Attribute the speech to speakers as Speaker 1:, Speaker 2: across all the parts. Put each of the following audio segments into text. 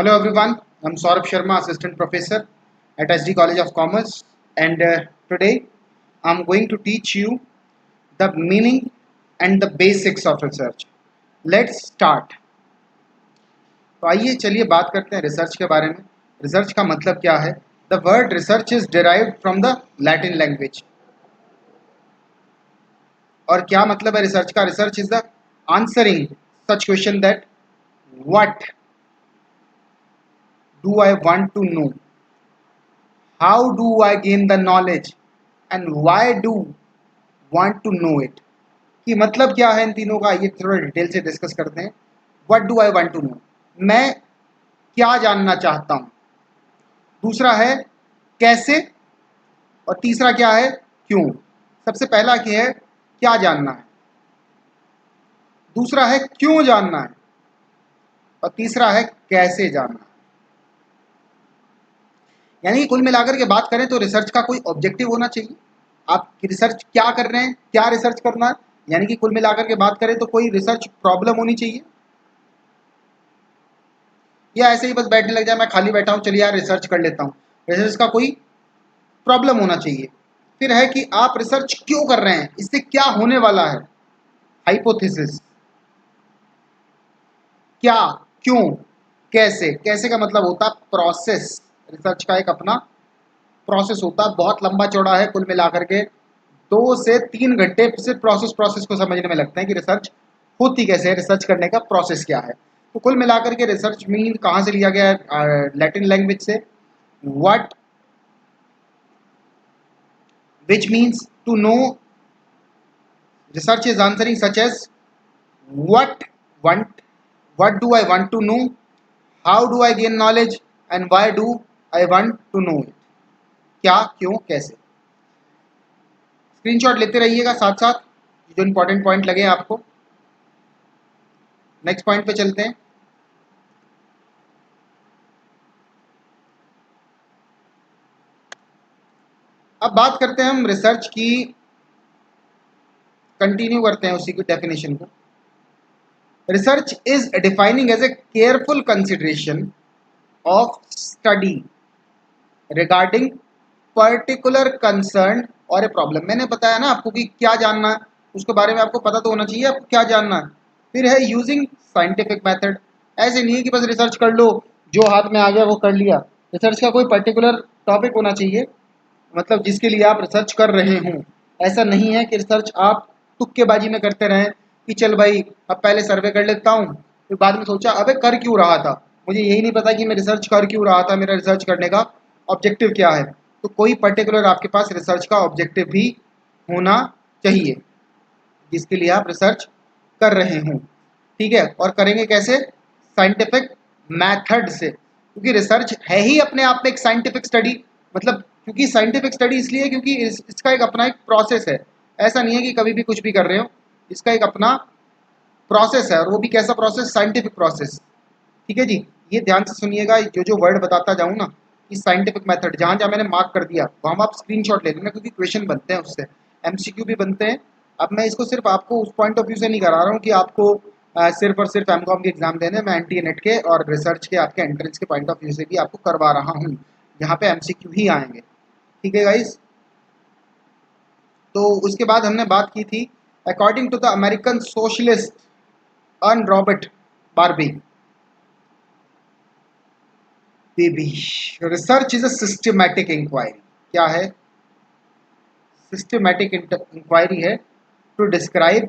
Speaker 1: Hello everyone, I'm Saurabh Sharma, Assistant Professor at SD College of Commerce, and today I'm going to teach you the meaning and the basics of research. Let's start. तो आइए चलिए बात करते हैं research के बारे में. Research का मतलब क्या है? The word research is derived from the Latin language. और क्या मतलब है रिसर्च का? Research is the answering such question that what do I want to know, how do I gain the knowledge, and why do want to know it. कि मतलब क्या है इन तीनों का, ये थोड़ा डिटेल से डिस्कस करते हैं. What do I want to know, मैं क्या जानना चाहता हूं. दूसरा है कैसे, और तीसरा क्या है क्यों. सबसे पहला क्या है, क्या जानना है. दूसरा है क्यों जानना है, और तीसरा है कैसे जानना है. यानी कि कुल मिलाकर के बात करें तो रिसर्च का कोई ऑब्जेक्टिव होना चाहिए. आप रिसर्च क्या कर रहे हैं, क्या रिसर्च करना है. यानी कि कुल मिलाकर के बात करें तो कोई रिसर्च प्रॉब्लम होनी चाहिए, या ऐसे ही बस बैठने लग जाए, मैं खाली बैठा हूं चलिए यार रिसर्च कर लेता हूं. रिसर्च का कोई प्रॉब्लम होना चाहिए. फिर है कि आप रिसर्च क्यों कर रहे हैं, इससे क्या होने वाला है. हाइपोथेसिस, क्या, क्यों, कैसे. कैसे का मतलब होता है प्रोसेस. रिसर्च का एक अपना प्रोसेस होता है, बहुत लंबा चौड़ा है. कुल मिलाकर के 2 से 3 घंटे सिर्फ प्रोसेस प्रोसेस को समझने में लगते हैं कि रिसर्च होती कैसे है, रिसर्च करने का प्रोसेस क्या है. तो कुल मिलाकर के रिसर्च मीन कहाँ से लिया गया है? लैटिन लैंग्वेज से. What, which means to know. Research is answering such as what want, what do I want to know, how do I gain knowledge, and why do I want to know it. क्या, क्यों, कैसे. Screenshot लेते रहिएगा साथ साथ जो important point लगे आपको. नेक्स्ट पॉइंट पे चलते हैं. अब बात करते हैं हम रिसर्च की, कंटिन्यू करते हैं उसी की डेफिनेशन को. Research is defining as a careful consideration of study regarding particular concern और ए प्रॉब्लम. मैंने बताया ना आपको कि क्या जानना है, उसके बारे में आपको पता तो होना चाहिए आपको क्या जानना है. फिर है यूजिंग साइंटिफिक मेथड. ऐसे नहीं है कि बस रिसर्च कर लो, जो हाथ में आ गया वो कर लिया. रिसर्च का कोई पर्टिकुलर टॉपिक होना चाहिए, मतलब जिसके लिए आप रिसर्च कर रहे हों. ऐसा नहीं है कि रिसर्च आप तुक्केबाजी में करते रहें कि चल भाई अब पहले सर्वे कर लेता हूँ, फिर बाद में सोचा अबे कर क्यों रहा था, मुझे यही नहीं पता कि मैं रिसर्च कर क्यों रहा था, मेरा रिसर्च करने का ऑब्जेक्टिव क्या है. तो कोई पर्टिकुलर आपके पास रिसर्च का ऑब्जेक्टिव भी होना चाहिए जिसके लिए आप रिसर्च कर रहे हों. ठीक है, और करेंगे कैसे? साइंटिफिक मैथड से, क्योंकि रिसर्च है ही अपने आप में एक साइंटिफिक स्टडी. मतलब क्योंकि साइंटिफिक स्टडी इसलिए क्योंकि इसका एक अपना एक प्रोसेस है. ऐसा नहीं है कि कभी भी कुछ भी कर रहे हो, इसका एक अपना प्रोसेस है, और वो भी कैसा प्रोसेस? Scientific process. ठीक है जी. ये ध्यान से सुनिएगा, जो जो वर्ड बताता जाऊँ ना, कि साइंटिफिक मेथड जहाँ जहाँ मैंने मार्क कर दिया वहाँ आप स्क्रीनशॉट ले लेना, क्योंकि क्वेश्चन बनते हैं उससे, एमसीक्यू भी बनते हैं. अब मैं इसको सिर्फ आपको उस पॉइंट ऑफ व्यू से नहीं करा रहा हूँ कि आपको सिर्फ और सिर्फ एमकॉम के एग्जाम देने, मैं एनटी नेट के और रिसर्च के आपके एंट्रेंस के पॉइंट ऑफ व्यू से भी आपको करवा रहा हूँ, जहाँ पे एमसीक्यू ही आएंगे. ठीक है गाइस. तो उसके बाद हमने बात की थी according to the American socialist Earl Robert Barbie Babbie, research is a systematic inquiry. क्या है? सिस्टमैटिक इंक्वायरी है टू डिस्क्राइब,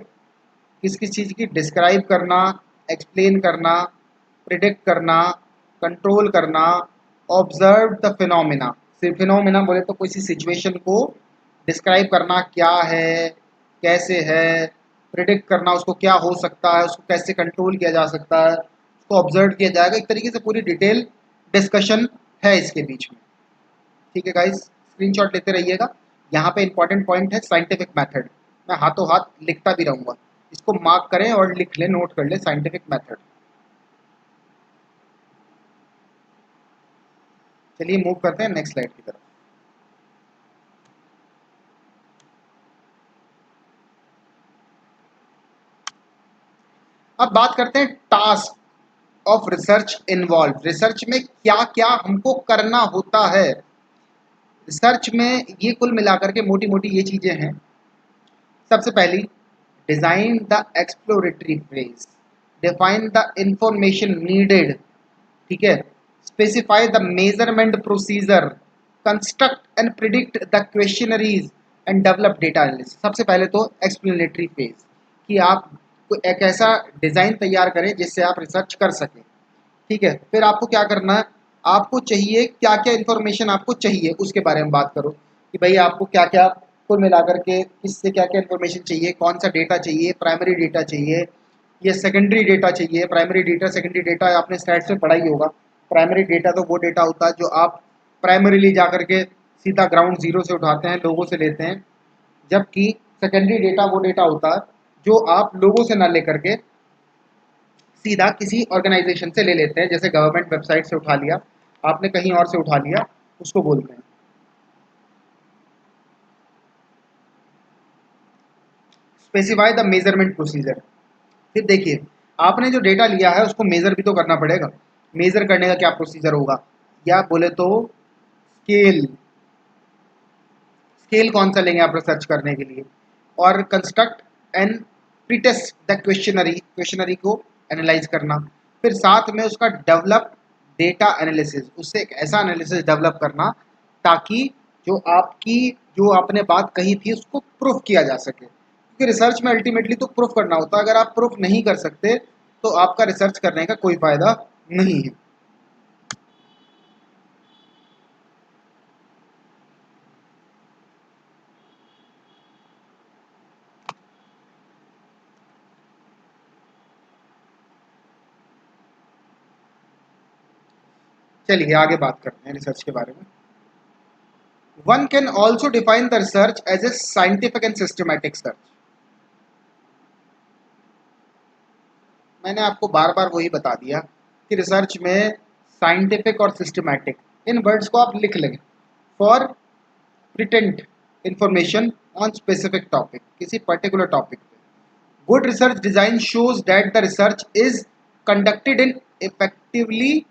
Speaker 1: किस किस चीज़ की डिस्क्राइब करना, एक्सप्लेन करना, प्रिडिक्ट करना, कंट्रोल करना, ऑब्जर्व द फिनोमिना. सिर्फ फिनोमिना बोले तो किसी सिचुएशन को डिस्क्राइब करना, क्या है, कैसे है, प्रिडिक्ट करना उसको क्या हो सकता है, उसको कैसे कंट्रोल किया जा सकता है, उसको ऑब्जर्व किया जाएगा. एक तरीके से पूरी डिटेल डिस्कशन है इसके बीच में. ठीक है गाइस, स्क्रीनशॉट लेते रहिएगा. यहाँ पे इंपॉर्टेंट पॉइंट है साइंटिफिक मेथड. मैं हाथों हाथ लिखता भी रहूँगा, इसको मार्क करें और लिख लें, नोट कर लें साइंटिफिक मेथड. चलिए मूव करते हैं नेक्स्ट स्लाइड की तरफ. अब बात करते हैं task of research involve, research में क्या क्या हमको करना होता है। रिसर्च में ये कुल मिलाकर के मोटी मोटी ये चीजें हैं। सबसे पहली, design the exploratory phase, define the information needed, ठीक है, specify the measurement procedure, construct and predict the questionnaires and develop data analysis. सबसे पहले तो एक्सप्लेनेटरी फेज, कि आप एक ऐसा डिजाइन तैयार करें जिससे आप रिसर्च कर सकें, ठीक है। फिर आपको क्या करना है, आपको चाहिए क्या क्या इन्फॉर्मेशन आपको चाहिए उसके बारे में बात करो, कि भाई आपको क्या क्या कुल मिलाकर के किससे क्या क्या इन्फॉर्मेशन चाहिए, कौन सा डेटा चाहिए, प्राइमरी डेटा चाहिए या सेकेंडरी डेटा चाहिए। प्राइमरी डेटा सेकेंडरी डेटा आपने स्लाइड्स में पढ़ा ही होगा। प्राइमरी डेटा तो वो डेटा होता है जो आप प्राइमरीली जा करके सीधा ग्राउंड जीरो से उठाते हैं, लोगों से लेते हैं, जबकि सेकेंडरी डेटा वो डेटा होता है जो आप लोगों से ना लेकर के सीधा किसी ऑर्गेनाइजेशन से ले लेते हैं, जैसे गवर्नमेंट वेबसाइट से उठा लिया, आपने कहीं और से उठा लिया, उसको बोलते हैं। स्पेसिफाई द मेजरमेंट प्रोसीजर, फिर देखिए आपने जो डेटा लिया है उसको मेजर भी तो करना पड़ेगा। मेजर करने का क्या प्रोसीजर होगा, या बोले तो स्केल, स्केल कौन सा लेंगे आप रिसर्च करने के लिए, और construct and pretest the questionnaire, questionnaire को एनालाइज करना, फिर साथ में उसका डेवलप डेटा एनालिसिस, उससे एक ऐसा एनालिसिस डेवलप करना ताकि जो आपकी जो आपने बात कही थी उसको प्रूफ किया जा सके, क्योंकि रिसर्च में अल्टीमेटली तो प्रूफ करना होता है। अगर आप प्रूफ नहीं कर सकते तो आपका रिसर्च करने का कोई फायदा नहीं है। चलिए आगे बात करते हैं रिसर्च के बारे में। One can also define the research as a scientific and systematic search. मैंने आपको बार बार वही बता दिया कि रिसर्च में साइंटिफिक और सिस्टमैटिक, इन वर्ड्स को आप लिख लें। For pertinent information on specific topic, किसी पर्टिकुलर टॉपिक पे। Good research design shows that the research is conducted in effectively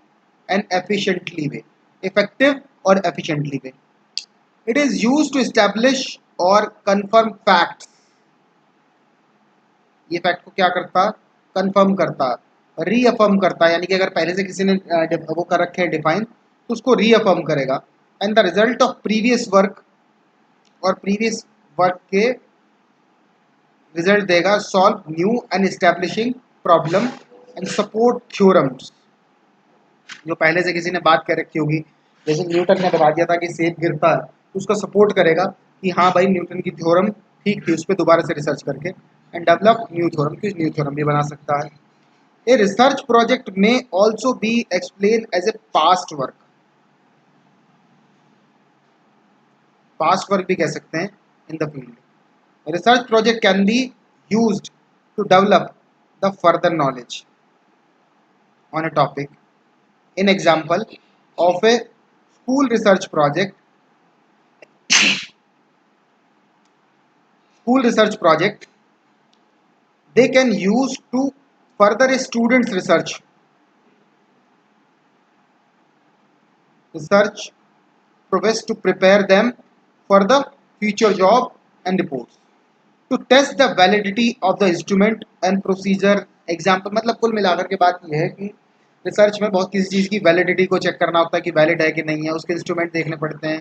Speaker 1: and efficiently way, effective और efficiently way. It is used to establish और confirm facts, ये fact को क्या करता, confirm करता, reaffirm करता, यानी कि अगर पहले से किसी ने वो कर रखे हैं डिफाइन तो उसको रीअफर्म करेगा। And the result of previous work, और प्रीवियस वर्क के रिजल्ट देगा, solve new and establishing problem and support theorems, जो पहले से किसी ने बात कर रखी होगी, जैसे न्यूटन ने बता दिया था कि सेब गिरता है, तो उसका सपोर्ट करेगा कि हाँ भाई न्यूटन की थ्योरम ठीक थी, उस पर दोबारा से रिसर्च करके एंड डेवलप न्यू थ्योरम, की न्यू थ्योरम भी बना सकता है। A research project may also be explained as a past work, past work भी कह सकते हैं in the field. A research project can be used to develop the further knowledge on a topic. In example of a school research project, school research project, they can use to further a student's research progress to prepare them for the future job and reports. To test the validity of the instrument and procedure example, मतलब कुल मिलाकर के बात यह है कि research में बहुत किसी चीज़ की वैलिडिटी को चेक करना होता है कि वैलिड है कि नहीं है, उसके इंस्ट्रूमेंट देखने पड़ते हैं,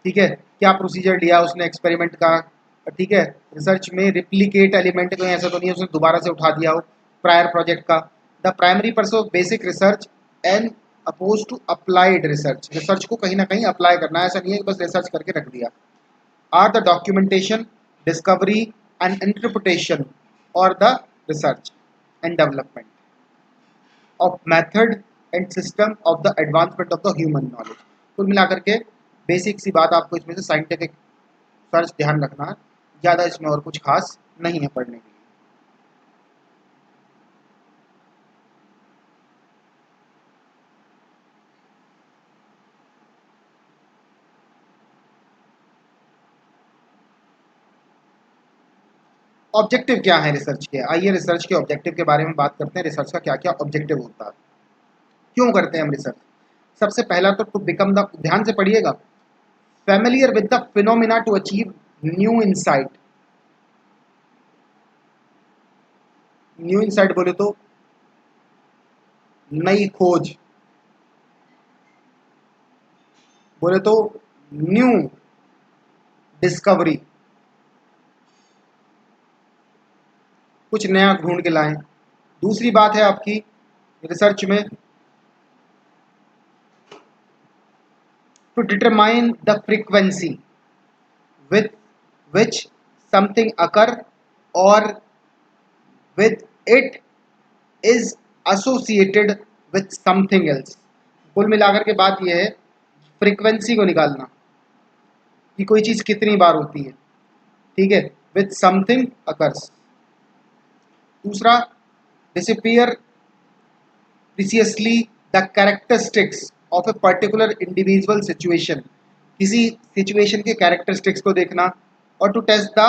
Speaker 1: ठीक है, क्या प्रोसीजर लिया उसने एक्सपेरिमेंट का, ठीक है। रिसर्च में रिप्लीकेट एलिमेंट कोई ऐसा तो नहीं है उसने दोबारा से उठा दिया हो प्रायर प्रोजेक्ट का। The primary purpose of basic research and opposed to applied research, research को कहीं ना कहीं अप्लाई करना है, ऐसा नहीं है कि बस रिसर्च करके रख दिया। Are the documentation, discovery and interpretation और the research and development of method and system of the advancement of the human knowledge. कुल मिलाकर के बेसिक सी बात आपको इसमें से साइंटिफिक सर्च ध्यान रखना है, ज़्यादा इसमें और कुछ खास नहीं है पढ़ने के लिए। ऑब्जेक्टिव क्या है रिसर्च के, आइए रिसर्च के ऑब्जेक्टिव के बारे में बात करते हैं। रिसर्च का क्या क्या ऑब्जेक्टिव होता है। क्यों करते हैं हम रिसर्च? सबसे पहला तो टू बिकम द, ध्यान से पढ़िएगा, familiar with the phenomena to achieve new insight. New insight बोले तो नई खोज, बोले तो न्यू डिस्कवरी, कुछ नया ढूंढ के लाएं। दूसरी बात है आपकी रिसर्च में to determine the frequency with which something occur or with it is associated with something else. कुल मिलाकर के बात यह है फ्रीक्वेंसी को निकालना कि कोई चीज़ कितनी बार होती है, ठीक है, विथ समथिंग अकर्स। दूसरा, disappear precisely the characteristics of a particular individual situation, किसी सिचुएशन के कैरेक्टरिस्टिक्स को देखना, और टू टेस्ट द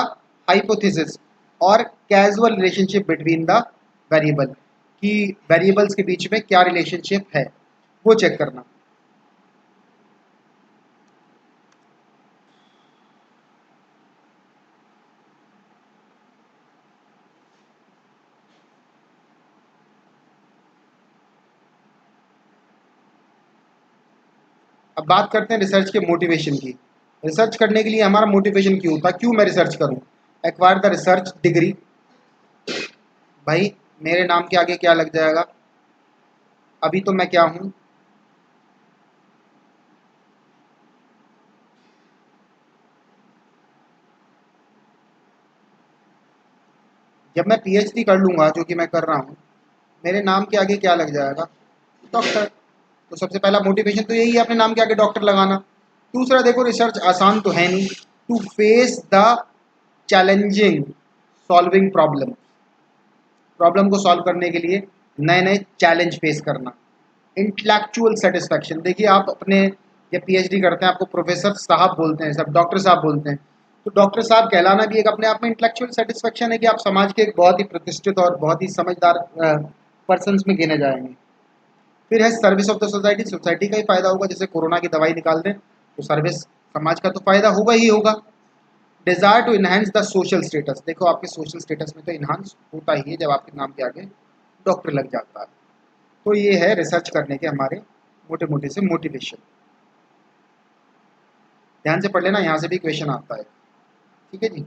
Speaker 1: हाइपोथेसिस और casual relationship between the variable, कि वेरिएबल्स के बीच में क्या रिलेशनशिप है वो चेक करना। अब बात करते हैं रिसर्च के मोटिवेशन की। रिसर्च करने के लिए हमारा मोटिवेशन क्यों होता है, क्यों मैं रिसर्च करूं? एक्वायर द रिसर्च डिग्री, भाई मेरे नाम के आगे क्या लग जाएगा, अभी तो मैं क्या हूं, जब मैं पीएचडी कर लूंगा, जो कि मैं कर रहा हूं, मेरे नाम के आगे क्या लग जाएगा, डॉक्टर। तो सबसे पहला मोटिवेशन तो यही है, अपने नाम के आगे डॉक्टर लगाना। दूसरा, देखो रिसर्च आसान तो है नहीं, to face the challenging solving problem, problem को सॉल्व करने के लिए नए नए चैलेंज फेस करना। इंटेलेक्चुअल सेटिस्फैक्शन, देखिए आप अपने जब पीएचडी करते हैं आपको प्रोफेसर साहब बोलते हैं, सब डॉक्टर साहब बोलते हैं, तो डॉक्टर साहब कहलाना भी एक अपने आप में इंटेलेक्चुअल सेटिस्फैक्शन है कि आप समाज के एक बहुत ही प्रतिष्ठित और बहुत ही समझदार पर्सनस में गिने जाएंगे। फिर है service of the society, society का ही फायदा होगा, जैसे कोरोना की दवाई निकाल दें तो सर्विस, समाज का तो फायदा होगा ही होगा। Desire to enhance the social status, देखो आपके सोशल स्टेटस में तो इनहांस होता ही है जब आपके नाम के आगे डॉक्टर लग जाता है। तो ये है रिसर्च करने के हमारे मोटे मोटे से मोटिवेशन। ध्यान से पढ़ लेना, यहाँ से भी क्वेश्चन आता है, ठीक है जी।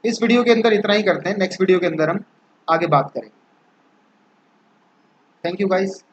Speaker 1: इस वीडियो के अंदर इतना ही करते हैं, नेक्स्ट वीडियो के अंदर हम आगे बात करेंगे। Thank you guys.